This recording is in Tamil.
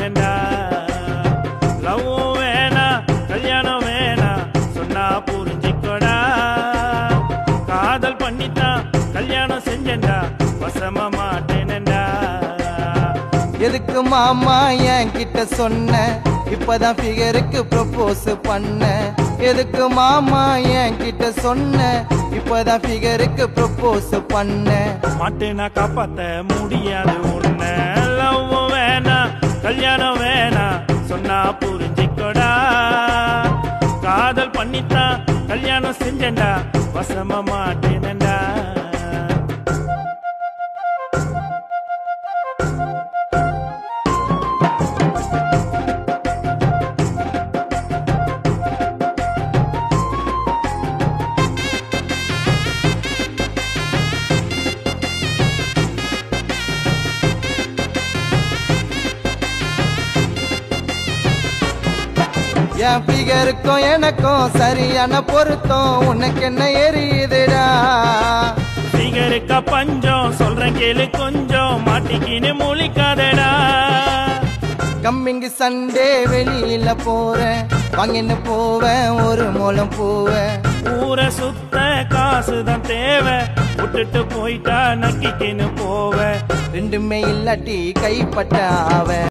மாட்டேனடா. லவ்வும் வேணா கல்யாணம் வேணா சொன்னா புரிஞ்சிக்கோடா. காதல் பண்ணித்தான் கல்யாணம் செஞ்சேன்டா வசமா மாட்டேனடா. எதுக்கு மாமா என் கிட்ட சொன்ன இப்பதான் ஃபிகருக்கு ப்ரொபோஸ் பண்ண. எதுக்கு மாமா என் கிட்ட சொன்ன இப்பதான் ஃபிகருக்கு ப்ரொபோஸ் பண்ண. மாட்டேனா காப்பாத்த முடியாது உன்ன. லவ்வும் வேணா கல்யாணம் வேணா சொன்னா புரிஞ்சிக்கோடா. காதல் பண்ணித்தான் கல்யாணம் செஞ்சேன்டா வசமா மாட்டேனடா. என் ஃபிகருக்கும் எனக்கும் சரியான பொருத்தம் உனக்கு என்ன எரியுதுடா. ஃபிகருக்கா பஞ்சம் சொல்றேன் கேளு கொஞ்சம் மாட்டிக்கின்னு முழிக்காதடா. கம்மிங்கு சண்டே வெளியில போறேன் வாங்கின்னு போவேன் ஒரு மூலம் போவேன். ஊரை சுத்த காசுதான் தேவை விட்டுட்டு போயிட்டா நக்கிக்கின்னு போவ. ரெண்டுமே இல்லாட்டி கைப்பட்ட ஆவ.